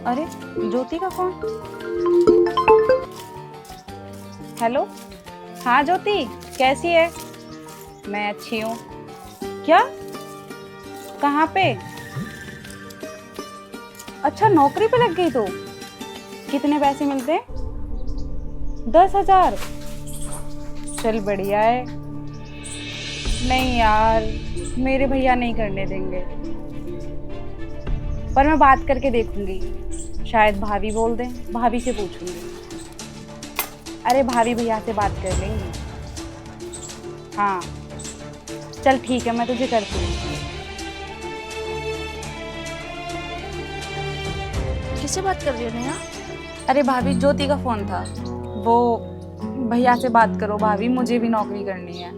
अरे, ज्योति का phone. Hello. हाँ ज्योति, कैसी है? मैं अच्छी हूँ। क्या? कहाँ पे? अच्छा, नौकरी पे लग गई तो? कितने पैसे मिलते हैं? 10,000? चल बढ़िया है। नहीं यार, मेरे भैया नहीं करने देंगे, पर मैं बात करके देखूंगी। शायद भाभी बोल दें, भाभी से पूछूंगी। अरे भाभी भैया से बात कर लेंगे। हाँ चल ठीक है, मैं तुझे करती हूँ। किससे बात कर रही हो नेहा? अरे भाभी, ज्योति का फोन था। वो भैया से बात करो भाभी, मुझे भी नौकरी करनी है।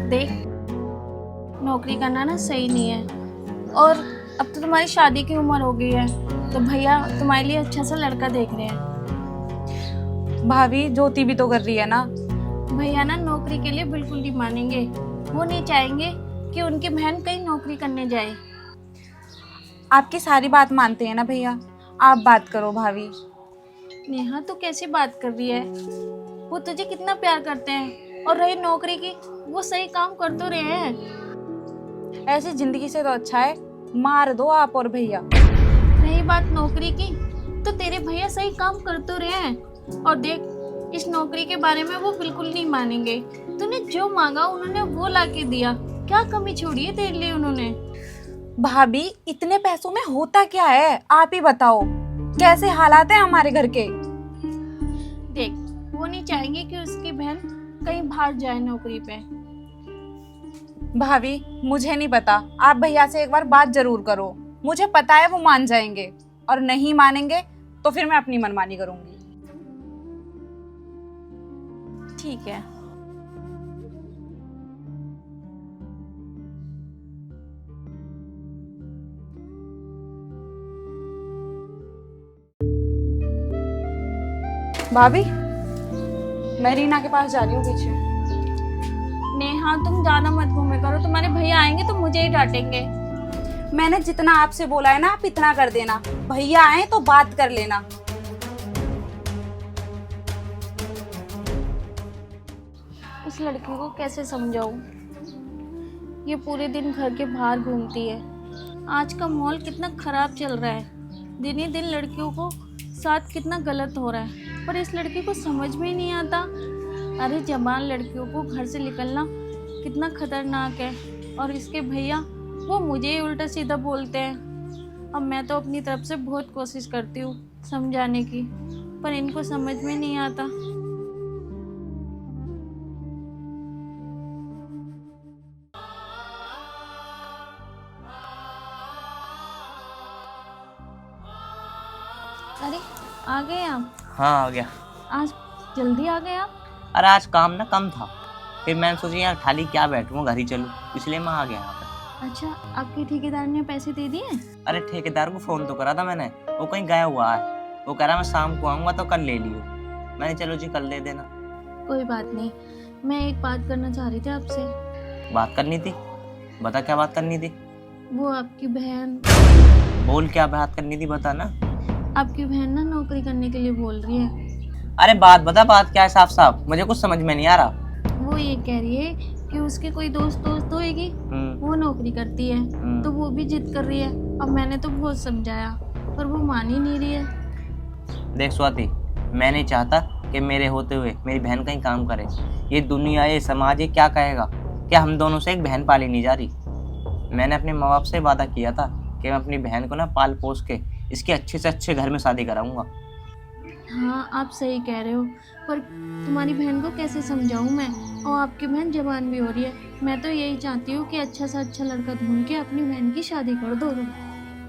देख, नौकरी करना ना सही नहीं है। और अब तो तुम्हारी शादी की उम्र हो गई है, तो भैया तुम्हारे लिए अच्छा सा लड़का देख रहे हैं। भाभी, ज्योति भी तो कर रही है ना। भैया ना नौकरी के लिए बिल्कुल नहीं मानेंगे। वो नहीं चाहेंगे कि उनकी बहन कहीं नौकरी करने जाए। आपकी सारी बात मानते हैं ना भैया, आप बात करो भाभी। नेहा तो कैसी बात कर रही है? वो तुझे कितना प्यार करते हैं, और रही नौकरी की, वो सही काम कर तो रहे हैं। ऐसी जिंदगी से तो अच्छा है मार दो आप और भैया। रही बात नौकरी की, तो तेरे भैया सही काम कर तो रहे हैं। और देख, इस नौकरी के बारे में वो बिल्कुल नहीं मानेंगे। तूने जो मांगा उन्होंने वो ला के दिया। क्या कमी छोड़ी है तेरे लिए उन्होंने? भाभी, इतने पैसों में होता क्या है, आप ही बताओ। कैसे हालात है हमारे घर के। देख, वो नहीं चाहेंगे कि उसकी बहन कहीं बाहर जाए नौकरी पे। भाभी, मुझे नहीं पता, आप भैया से एक बार बात जरूर करो। मुझे पता है वो मान जाएंगे, और नहीं मानेंगे तो फिर मैं अपनी मनमानी करूंगी। ठीक है। भाभी, मैं रीना के पास जा रही हूँ पीछे। नेहा, तुम ज्यादा मत घूमे करो, तुम्हारे भैया आएंगे तो मुझे ही डांटेंगे। मैंने जितना आपसे बोला है ना, आप इतना कर देना। भैया आए तो बात कर लेना। उस लड़की को कैसे समझाऊं? ये पूरे दिन घर के बाहर घूमती है। आज का माहौल कितना खराब चल रहा है। दिन ही दिन लड़कियों को साथ कितना गलत हो रहा है, पर इस लड़की को समझ में ही नहीं आता। अरे, जवान लड़कियों को घर से निकलना कितना खतरनाक है, और इसके भैया वो मुझे ही उल्टा सीधा बोलते हैं। अब मैं तो अपनी तरफ से बहुत कोशिश करती हूँ समझाने की, पर इनको समझ में नहीं आता। अरे, आ गए आप? हाँ आ गया। आज जल्दी आ गए आप? अरे आज काम ना कम था, फिर मैंने सोचा यार खाली क्या बैठूंगा, घर ही चलूँ, इसलिए मैं आ गया यहाँ पे। अच्छा, आपके ठेकेदार ने पैसे दे दिए? अरे ठेकेदार को फ़ोन तो करा था मैंने, वो कहीं गया हुआ है। वो कह रहा मैं शाम को आऊँगा तो कल ले लियो। मैंने चलो जी कल दे देना। कोई बात नहीं, मैं एक बात करना चाह रही थी आपसे। बात करनी थी? बता क्या बात करनी थी। वो आपकी बहन बोल क्या बात करनी थी, बता ना। आपकी बहन ना नौकरी करने के लिए बोल रही है। अरे बात बता, बात क्या है साफ साफ, मुझे कुछ समझ में नहीं आ रहा। वो ये कह रही है कि उसकी कोई दोस्त होएगी, वो नौकरी करती है, तो वो भी जिद कर रही है। अब मैंने तो बहुत समझाया, पर वो मान ही नहीं रही है। देख स्वाति, मैं नहीं चाहता कि मेरे होते हुए मेरी बहन कहीं काम करे। ये दुनिया, ये समाज, ये क्या कहेगा? क्या हम दोनों से एक बहन पाली नहीं जा रही? मैंने अपने माँ बाप से वादा किया था कि मैं अपनी बहन को ना पाल पोस के इसके अच्छे से अच्छे घर में शादी कराऊंगा। हाँ, आप सही कह रहे हो, पर तुम्हारी बहन को कैसे समझाऊं मैं? और आपकी बहन जवान भी हो रही है। मैं तो यही चाहती हूँ कि अच्छा सा अच्छा लड़का ढूंढ के अपनी बहन की शादी कर दो।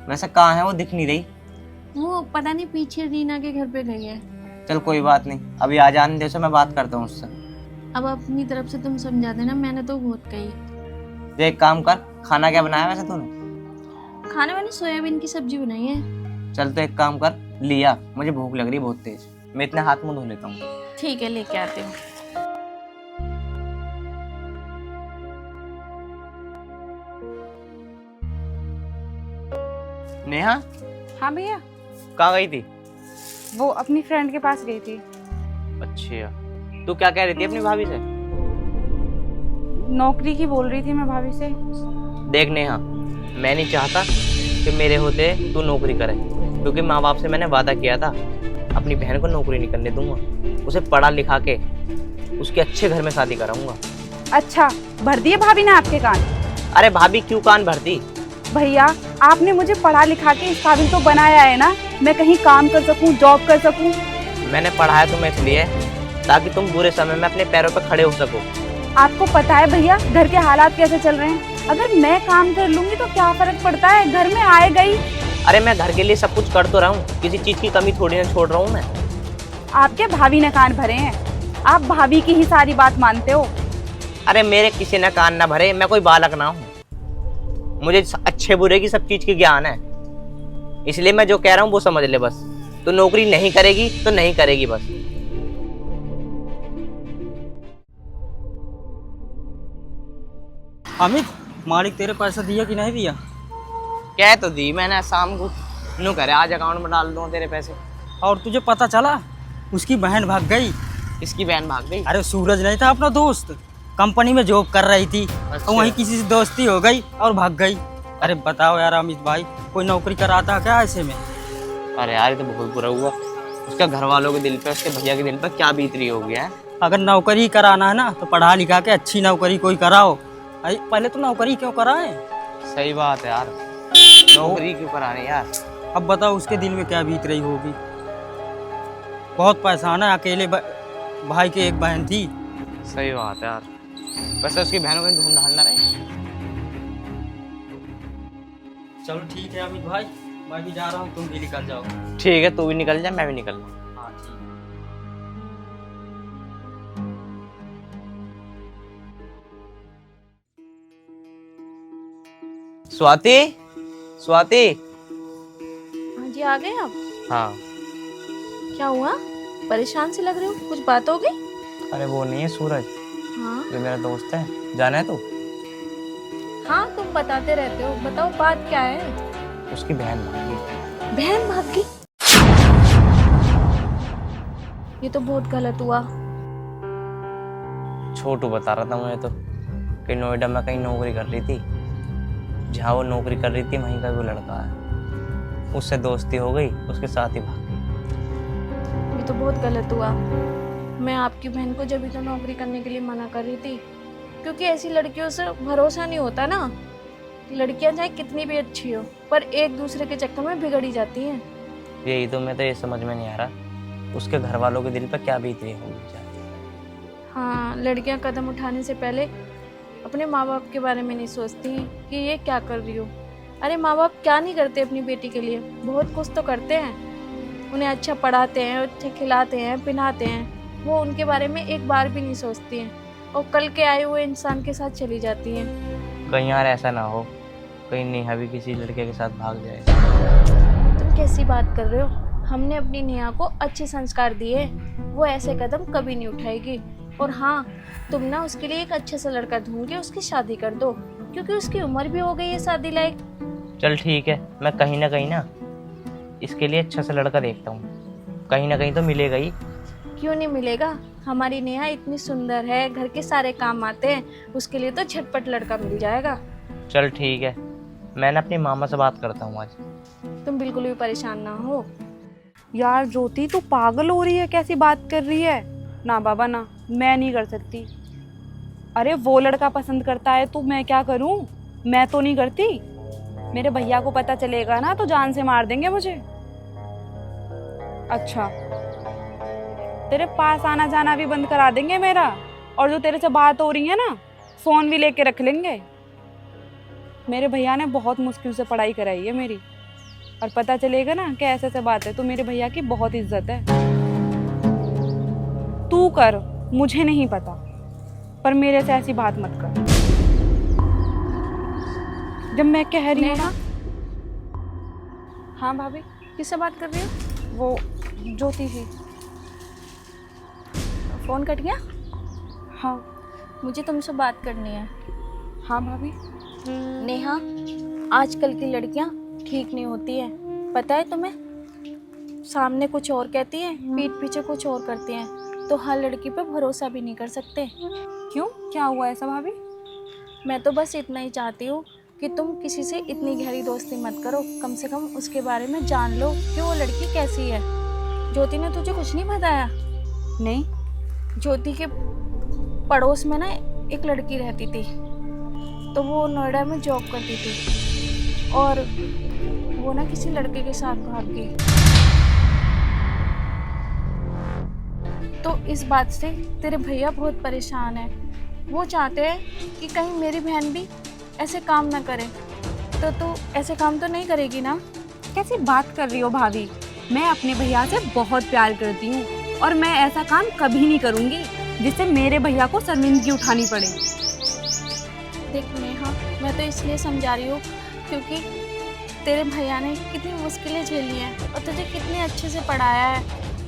वैसे कहाँ है वो, दिख नहीं रही। वो पता नहीं पीछे रीना के घर पे गई है। चल कोई बात नहीं, अभी आ जाने दे, मैं बात करता हूँ उससे। अब अपनी तरफ से तुम समझा देना, मैंने तो बहुत कही। देख काम कर, खाना क्या बनाया वैसे तूने? खाने मैंने सोयाबीन की सब्जी बनाई है। चल तो एक काम कर, लिया, मुझे भूख लग रही है बहुत तेज, मैं इतने हाथ मुंह धो लेता हूँ। ठीक है, लेके आती हूँ। नेहा, हाँ भैया, कहाँ गई थी? वो अपनी फ्रेंड के पास गई थी। अच्छा, तू क्या कह रही थी अपनी भाभी से? नौकरी की बोल रही थी मैं भाभी से। देख नेहा, मैं नहीं चाहता कि मेरे होते तू नौकरी करे, क्योंकि माँ बाप से मैंने वादा किया था अपनी बहन को नौकरी नहीं करने दूंगा। उसे पढ़ा लिखा के उसके अच्छे घर में शादी कराऊंगा। अच्छा, भर दिए भाभी ने आपके कान? अरे भाभी क्यों कान भरती? भैया, आपने मुझे पढ़ा लिखा के इस काबिल तो बनाया है ना, मैं कहीं काम कर सकूं, जॉब कर सकूं। मैंने पढ़ाया तुम्हें इसलिए ताकि तुम बुरे समय में अपने पैरों पर खड़े हो सको। आपको पता है भैया घर के हालात कैसे चल रहे हैं? अगर मैं काम कर लूंगी तो क्या फर्क पड़ता है, घर में आएगा ही। अरे मैं घर के लिए सब कुछ कर तो रहा हूँ, किसी चीज की कमी थोड़ी ना छोड़ रहा हूँ मैं। आपके भाभी ने कान भरे हैं, आप भाभी की ही सारी बात मानते हो। अरे मेरे किसी ने कान ना भरे, मैं कोई बालक ना हूँ, मुझे अच्छे बुरे की सब चीज की ज्ञान है। इसलिए मैं जो कह रहा हूँ वो समझ ले बस। तो नौकरी नहीं करेगी तो नहीं करेगी बस। अमित, मालिक तेरे पैसा दिया कि नहीं दिया? कह तो दी मैंने शाम को, नू करे आज अकाउंट में डाल दूँ तेरे पैसे। और तुझे पता चला उसकी बहन भाग गई? इसकी बहन भाग गई? अरे सूरज नहीं था अपना दोस्त, कंपनी में जॉब कर रही थी, अच्छा। और वहीं किसी से दोस्ती हो गई और भाग गई। अरे बताओ यार अमित भाई, कोई नौकरी कराता क्या ऐसे में? अरे यार ये तो बहुत बुरा हुआ। उसका घर वालों के दिल पे, उसके भैया के दिल पे क्या बीत रही होगी है? अगर नौकरी कराना है ना तो पढ़ा लिखा के अच्छी नौकरी कोई कराओ। अरे पहले तो नौकरी क्यों कराए? सही बात है यार, नौकरी क्यों कराने यार। अब बताओ उसके दिल में क्या बीत रही होगी। बहुत परेशान है, अकेले भाई की एक बहन थी। सही बात है यार। वैसे उसकी बहनों को ढूंढ ढालना रहे। चलो ठीक है अमित भाई, मैं भी जा रहा हूँ, तुम भी निकल जाओ। ठीक है, तू भी निकल जा, मैं भी निकल लूँ। हाँ ठीक है। स्वाति, स्वाति। हाँ जी, आ गए आप? हाँ। क्या हुआ, परेशान से लग रहे हो, कुछ बात हो गई? अरे वो नहीं है सूरज, हाँ जो मेरा दोस्त है, जाना है तू? हाँ, तुम बताते रहते हो, बताओ बात क्या है? उसकी बहन भाग गई। बहन भाग गई? ये तो बहुत गलत हुआ। छोटू बता रहा था मुझे तो कि नोएडा में कहीं नौकरी कर रही थी, जहाँ वो नौकरी कर रही थी वहीं का वो लड़का है, उससे दोस्ती हो गई, उसके साथ ही भाग गई। ये तो बहुत गलत हुआ। मैं आपकी बहन को जब भी तो नौकरी करने के लिए मना कर रही थी, क्योंकि ऐसी लड़कियों से भरोसा नहीं होता ना। लड़कियां चाहे कितनी भी अच्छी हो, पर एक दूसरे के चक्कर में बिगड़ी जाती हैं। यही तो मैं तो ये समझ में नहीं आ रहा, उसके घर वालों के दिल पर क्या बीत रही होगी। हाँ, लड़कियां कदम उठाने से पहले अपने माँ बाप के बारे में नहीं सोचती हैं कि ये क्या कर रही हो। अरे माँ बाप क्या नहीं करते अपनी बेटी के लिए, बहुत कुछ तो करते हैं। उन्हें अच्छा पढ़ाते हैं, अच्छे खिलाते हैं, पिलाते हैं, वो उनके बारे में एक बार भी नहीं सोचती हैं, और कल के आए हुए इंसान के साथ चली जाती हैं। कहीं यार ऐसा ना हो, कहीं नेहा भी किसी लड़के के साथ भाग जाए। तुम कैसी बात कर रहे हो? हमने अपनी नेहा को अच्छे संस्कार दिए, वो ऐसे कदम कभी नहीं उठाएगी। और हाँ, तुम ना उसके लिए एक अच्छा सा लड़का ढूंढ के उसकी शादी कर दो, क्योंकि उसकी उम्र भी हो गई है शादी लायक। चल ठीक है, मैं कहीं ना इसके लिए अच्छा सा लड़का देखता हूँ, कहीं ना कहीं तो मिलेगा ही। क्यों नहीं मिलेगा? हमारी नेहा इतनी सुंदर है, घर के सारे काम आते हैं, उसके लिए तो झटपट लड़का मिल जाएगा। चल ठीक है, मैं ना अपनी मामा से बात करता हूँ आज। तुम बिल्कुल भी परेशान ना हो। यार ज्योति, तू पागल हो रही है, कैसी बात कर रही है? ना बाबा ना, मैं नहीं कर सकती। अरे वो लड़का पसंद करता है तो मैं क्या करूं? मैं तो नहीं करती। मेरे भैया को पता चलेगा ना तो जान से मार देंगे मुझे। अच्छा, तेरे पास आना जाना भी बंद करा देंगे मेरा, और जो तेरे से बात हो रही है ना, फोन भी लेके रख लेंगे। मेरे भैया ने बहुत मुश्किल से पढ़ाई कराई है मेरी, और पता चलेगा ना कि ऐसे ऐसे बात है तो मेरे भैया की बहुत इज्जत है। तू कर, मुझे नहीं पता, पर मेरे से ऐसी बात मत कर। जब मैं कह रही हूँ ना। हाँ भाभी। किससे बात कर रही हो? वो ज्योति थी। फोन कट गया? हाँ। मुझे तुमसे बात करनी है। हाँ भाभी। नेहा, आजकल की लड़कियां ठीक नहीं होती है, पता है तुम्हें, सामने कुछ और कहती है, पीठ पीछे कुछ और करती हैं, तो हर लड़की पे भरोसा भी नहीं कर सकते। क्यों, क्या हुआ ऐसा भाभी? मैं तो बस इतना ही चाहती हूँ कि तुम किसी से इतनी गहरी दोस्ती मत करो, कम से कम उसके बारे में जान लो कि वो लड़की कैसी है। ज्योति ने तुझे कुछ नहीं बताया? नहीं। ज्योति के पड़ोस में ना एक लड़की रहती थी, तो वो नोएडा में जॉब करती थी और वो ना किसी लड़के के साथ भाग गई। तो इस बात से तेरे भैया बहुत परेशान है। वो चाहते हैं कि कहीं मेरी बहन भी ऐसे काम ना करे। तो तू ऐसे काम तो नहीं करेगी ना? कैसी बात कर रही हो भाभी? मैं अपने भैया से बहुत प्यार करती हूँ और मैं ऐसा काम कभी नहीं करूँगी जिससे मेरे भैया को शर्मिंदगी उठानी पड़े। देख नेहा, मैं तो इसलिए समझा रही हूँ क्योंकि तेरे भैया ने कितनी मुश्किलें झेली हैं और तुझे कितने अच्छे से पढ़ाया है,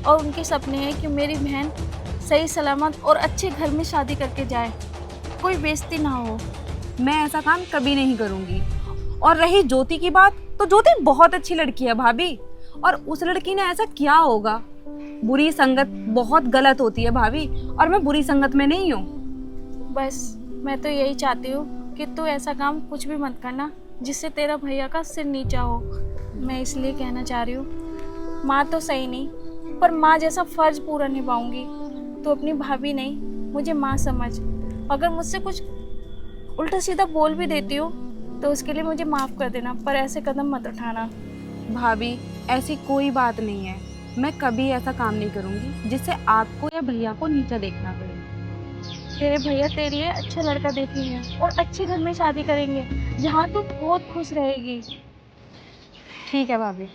और उनके सपने हैं कि मेरी बहन सही सलामत और अच्छे घर में शादी करके जाए, कोई बेइज्जती ना हो। मैं ऐसा काम कभी नहीं करूँगी। और रही ज्योति की बात, तो ज्योति बहुत अच्छी लड़की है भाभी, और उस लड़की ने ऐसा किया होगा। बुरी संगत बहुत गलत होती है भाभी, और मैं बुरी संगत में नहीं हूँ। बस मैं तो यही चाहती हूँ कि तू ऐसा काम कुछ भी मत करना जिससे तेरा भैया का सिर नीचा हो। मैं इसलिए कहना चाह रही हूँ, माँ तो सही नहीं पर माँ जैसा फर्ज पूरा निभाऊंगी। तू अपनी भाभी नहीं, मुझे माँ समझ। अगर मुझसे कुछ उल्टा सीधा बोल भी देती हो तो उसके लिए मुझे माफ़ कर देना, पर ऐसे कदम मत उठाना। भाभी ऐसी कोई बात नहीं है, मैं कभी ऐसा काम नहीं करूँगी जिससे आपको या भैया को नीचा देखना पड़े। तेरे भैया तेरे लिए अच्छा लड़का देखेंगे और अच्छे घर में शादी करेंगे जहाँ तू बहुत खुश रहेगी। ठीक है भाभी।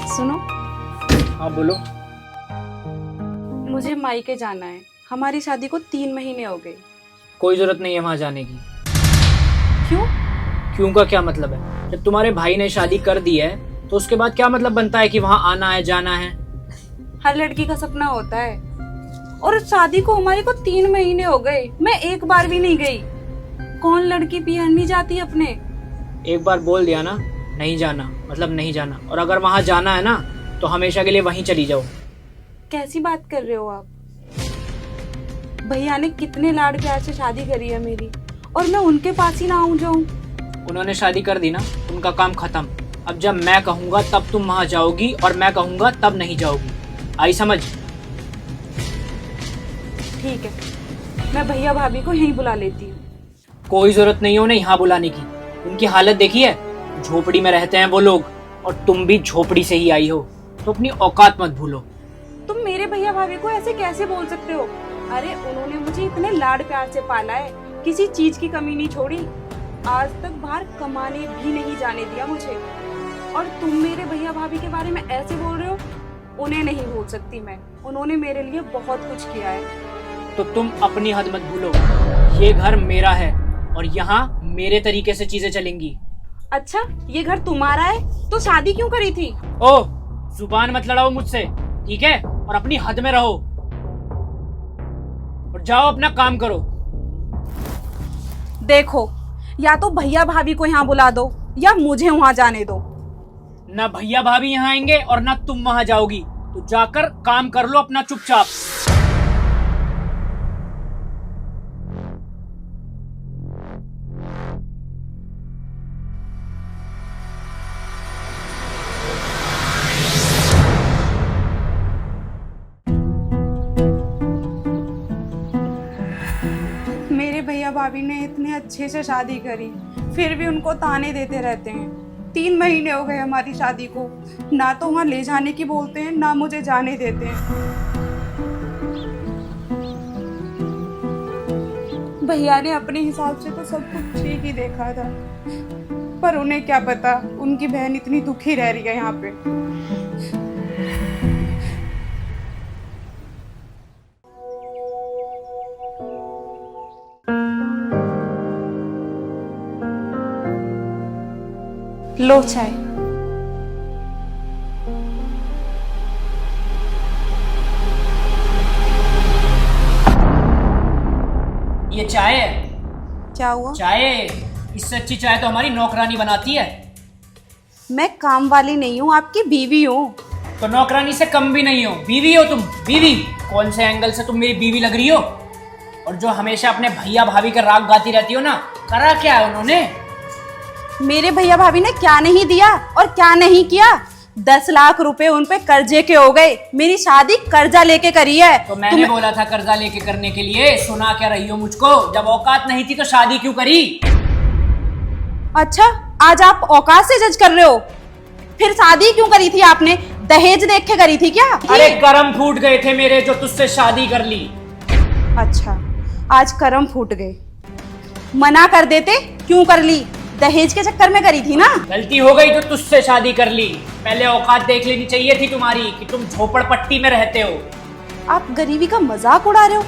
सुनो, हाँ बोलो। मुझे मायके जाना है। हमारी शादी को 3 महीने हो गए। कोई जरूरत नहीं है वहाँ जाने की। क्यों? क्यों का क्या मतलब है? जब तुम्हारे भाई ने शादी कर दी है तो उसके बाद क्या मतलब बनता है कि वहाँ आना है जाना है? हर लड़की का सपना होता है, और शादी को हमारे को 3 महीने हो गए, मैं एक बार भी नहीं गई। कौन लड़की बिहार नहीं जाती अपने? एक बार बोल दिया ना, नहीं जाना मतलब नहीं जाना, और अगर वहाँ जाना है ना तो हमेशा के लिए वहीं चली जाओ। कैसी बात कर रहे हो आप? भैया ने कितने लाड प्यार से शादी करी है मेरी, और मैं उनके पास ही ना आऊं जाऊं? उन्होंने शादी कर दी ना, उनका काम खत्म। अब जब मैं कहूँगा तब तुम वहाँ जाओगी और मैं कहूँगा तब नहीं जाओगी। आई समझ? ठीक है, मैं भैया भाभी को यहीं बुला लेती हूँ। कोई जरूरत नहीं है उन्हें यहाँ बुलाने की। उनकी हालत देखी है, झोपड़ी में रहते हैं वो लोग, और तुम भी झोपड़ी से ही आई हो, तो अपनी औकात मत भूलो। तुम मेरे भैया भाभी को ऐसे कैसे बोल सकते हो? अरे उन्होंने मुझे इतने लाड प्यार से पाला है, किसी चीज की कमी नहीं छोड़ी। आज तक बाहर कमाने भी नहीं जाने दिया मुझे, और तुम मेरे भैया भाभी के बारे में ऐसे बोल रहे हो? उन्हें नहीं भूल सकती मैं, उन्होंने मेरे लिए बहुत कुछ किया है। तो तुम अपनी हद मत भूलो। ये घर मेरा है और यहाँ मेरे तरीके से चीजें चलेंगी। अच्छा, ये घर तुम्हारा है तो शादी क्यों करी थी? ओ, जुबान मत लड़ाओ मुझसे, ठीक है? और अपनी हद में रहो और जाओ अपना काम करो। देखो, या तो भैया भाभी को यहाँ बुला दो या मुझे वहाँ जाने दो। ना भैया भाभी यहाँ आएंगे और ना तुम वहां जाओगी, तो जाकर काम कर लो अपना चुपचाप। मेरे भैया भाभी ने इतने अच्छे से शादी करी, फिर भी उनको ताने देते रहते हैं। 3 महीने हो गए हमारी शादी को, ना तो वहाँ ले जाने की बोलते हैं ना मुझे जाने देते हैं। भैया ने अपने हिसाब से तो सब कुछ ठीक ही देखा था, पर उन्हें क्या पता उनकी बहन इतनी दुखी रह रही है यहाँ पे। लो चाय। ये चाय है? क्या हुआ? चाय? इससे अच्छी चाय तो हमारी नौकरानी बनाती है। मैं काम वाली नहीं हूँ, आपकी बीवी हूँ। तो नौकरानी से कम भी नहीं हो, बीवी हो तुम, बीवी। कौन से एंगल से तुम मेरी बीवी लग रही हो? और जो हमेशा अपने भैया भाभी का राग गाती रहती हो ना, करा क्या है उन्होंने? मेरे भैया भाभी ने क्या नहीं दिया और क्या नहीं किया। 10 लाख रुपए उन पे कर्जे के हो गए। मेरी शादी कर्जा लेके करी है। तो मैंने बोला था कर्जा लेके करने के लिए, सुना क्या रही हो मुझको? जब औकात नहीं थी तो शादी क्यों करी? अच्छा, आज आप औकात से जज कर रहे हो? फिर शादी क्यों करी थी आपने? दहेज देख के करी थी क्या? अरे करम फूट गए थे मेरे जो तुझसे शादी कर ली। अच्छा, आज करम फूट गए। मना कर देते, क्यों कर ली? दहेज के चक्कर में करी थी ना। गलती हो गई जो तुझसे शादी कर ली। पहले औकात देख लेनी चाहिए थी तुम्हारी कि तुम झोपड़पट्टी में रहते हो। आप गरीबी का मजाक उड़ा रहे हो।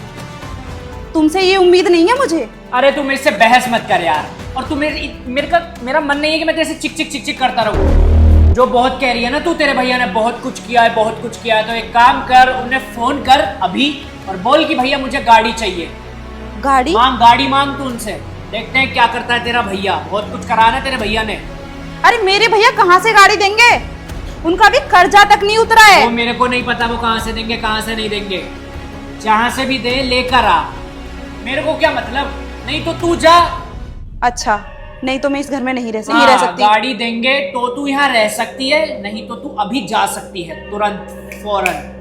तुमसे ये उम्मीद नहीं है मुझे। अरे तू मेरे से बहस मत कर यार। और तू मेरा मन नहीं है कि मैं तेरे से चिक चिक करता रहूं। जो बहुत कह रही है ना तू, तेरे भैया ने बहुत कुछ किया है, बहुत कुछ किया है, तो एक काम कर, उन्हें फोन कर अभी और बोल कि भैया मुझे गाड़ी चाहिए। गाड़ी? गाड़ी मांग तू उनसे। देखते हैं क्या करता है तेरा भैया। बहुत कुछ कराना है तेरे भैया ने। अरे मेरे भैया कहाँ से गाड़ी देंगे? उनका भी कर्जा तक नहीं उतरा है। वो मेरे को नहीं पता वो कहाँ से देंगे कहाँ से नहीं देंगे। जहां से भी दे लेकर आ, मेरे को क्या मतलब। नहीं तो तू जा। अच्छा, नहीं तो मैं इस घर में नहीं रह सकती। गाड़ी देंगे तो तू यहाँ रह सकती है, नहीं तो तू अभी जा सकती है तुरंत, फौरन।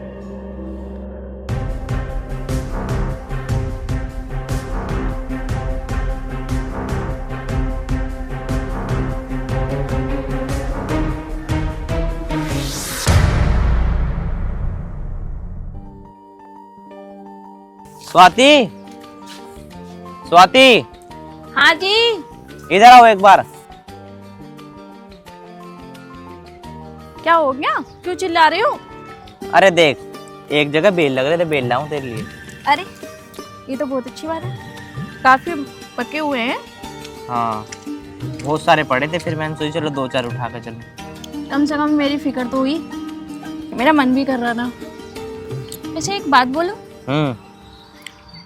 स्वाति, स्वाति, हाँ जी। इधर आओ एक बार। क्या हो गया? क्यों चिल्ला रहे हो? अरे देख, एक जगह बेल लग रहे थे, बेल लाऊं तेरे लिए। अरे ये तो बहुत अच्छी बात है, काफी पके हुए हैं। हाँ, बहुत सारे पड़े थे, फिर मैंने सोची चलो 2-4 उठा कर चलो। कम से कम मेरी फिक्र तो हुई, मेरा मन भी कर रहा था। वैसे एक बात बोलो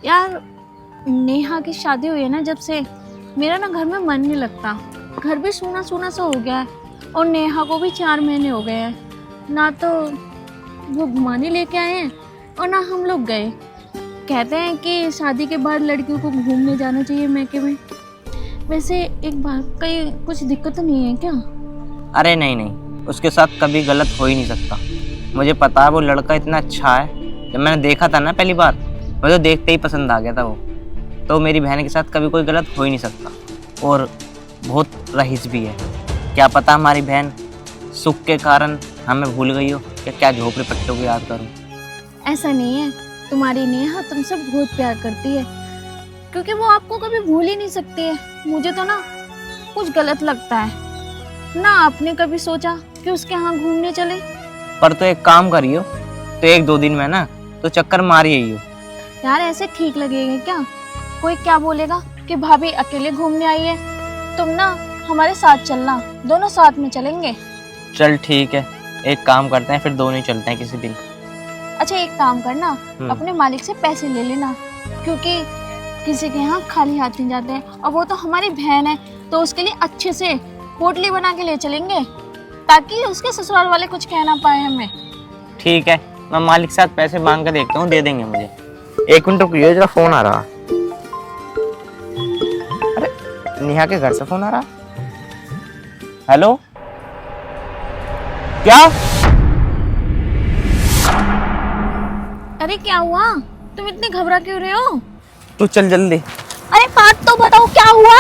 यार, नेहा की शादी हुई है ना जब से, मेरा ना घर में मन नहीं लगता। घर भी सूना सूना सा हो गया है और नेहा को भी 4 महीने हो गए हैं। ना तो वो घुमाने लेके आए हैं और ना हम लोग गए। कहते हैं कि शादी के बाद लड़कियों को घूमने जाना चाहिए मैके में। वैसे एक बात, कहीं कुछ दिक्कत तो नहीं है क्या? अरे नहीं नहीं, उसके साथ कभी गलत हो ही नहीं सकता। मुझे पता है वो लड़का इतना अच्छा है। जब मैंने देखा था ना पहली बार, मुझे तो देखते ही पसंद आ गया था वो। तो मेरी बहन के साथ कभी कोई गलत हो ही नहीं सकता। और बहुत रईस भी है। क्या पता हमारी बहन सुख के कारण हमें भूल गई हो, कि क्या झोपड़ी पट्टों को याद करूं। ऐसा नहीं है, तुम्हारी नेहा तुमसे बहुत प्यार करती है, क्योंकि वो आपको कभी भूल ही नहीं सकती है। मुझे तो ना कुछ गलत लगता है ना, आपने कभी सोचा कि उसके यहाँ घूमने चले? पर तो एक काम करियो, तो 1-2 दिन में ना तो चक्कर मार ही हो। यार ऐसे ठीक लगेगा क्या? कोई क्या बोलेगा कि भाभी अकेले घूमने आई है? तुम ना हमारे साथ चलना, दोनों साथ में चलेंगे। चल ठीक है, एक काम करते हैं, फिर दोनों ही चलते हैं किसी दिन। अच्छा एक काम करना, अपने मालिक से पैसे ले लेना, क्योंकि किसी के यहाँ खाली हाथ नहीं जाते हैं। और वो तो हमारी बहन है, तो उसके लिए अच्छे से पोटली बना के ले चलेंगे, ताकि उसके ससुराल वाले कुछ कह ना पाए हमें। ठीक है, मैं मालिक के साथ पैसे मांग कर देखता हूँ, दे देंगे मुझे। 1 मिनट रुकिए, जरा फोन आ रहा। अरे नेहा के घर से फोन आ रहा। हेलो, क्या? अरे क्या हुआ? तुम इतने घबरा क्यों रहे हो? तू चल जल्दी। अरे बात तो बताओ, क्या हुआ?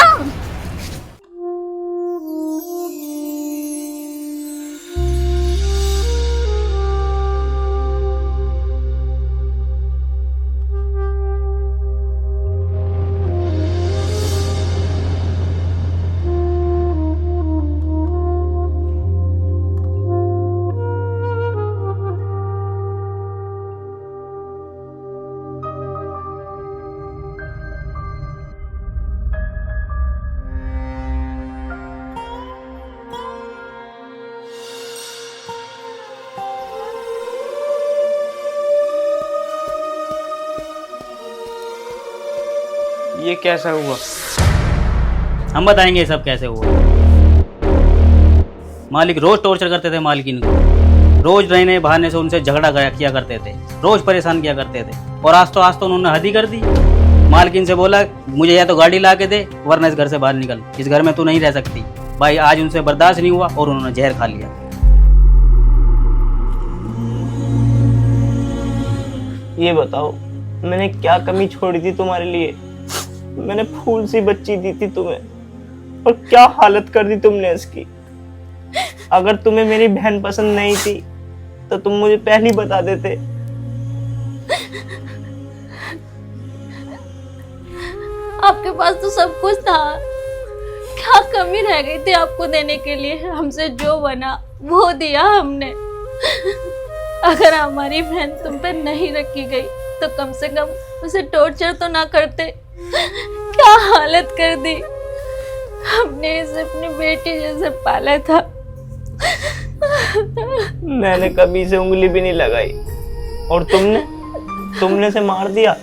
ये कैसा हुआ? हम बताएंगे ये सब कैसे हुआ। मालिक रोज टॉर्चर करते थे मालकिन को, रोज नए नए बहाने से उनसे झगड़ा किया करते थे, रोज परेशान किया करते थे। और आज तो उन्होंने हद ही कर दी। मालकिन से बोला मुझे या तो गाड़ी ला के दे वरना इस घर से बाहर निकल, इस घर में तू नहीं रह सकती। भाई आज उनसे बर्दाश्त नहीं हुआ और उन्होंने जहर खा लिया। ये बताओ मैंने क्या कमी छोड़ी थी तुम्हारे लिए? मैंने फूल सी बच्ची दी थी तुम्हें और क्या हालत कर दी तुमने इसकी। अगर तुम्हें मेरी बहन पसंद नहीं थी तो तुम मुझे पहले ही बता देते। आपके पास तो सब कुछ था, क्या कमी रह गई थी आपको देने के लिए? हमसे जो बना वो दिया हमने। अगर हमारी बहन तुम पे नहीं रखी गई तो कम से कम उसे टॉर्चर तो ना करते। क्या हालत कर दी। हमने इसे अपनी बेटी जैसे पाला था। मैंने कभी से उंगली भी नहीं लगाई और तुमने से मार दिया।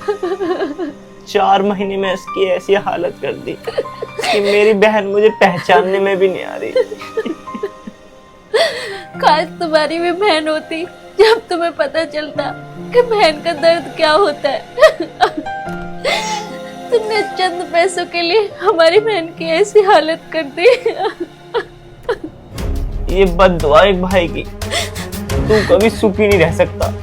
4 महीने में इसकी ऐसी हालत कर दी कि मेरी बहन मुझे पहचानने में भी नहीं आ रही। काश तुम्हारी भी बहन होती, जब तुम्हें पता चलता कि बहन का दर्द क्या होता है। तुमने चंद पैसों के लिए हमारी बहन की ऐसी हालत कर दी। ये बद्दुआ एक भाई की, तू कभी सुखी नहीं रह सकता।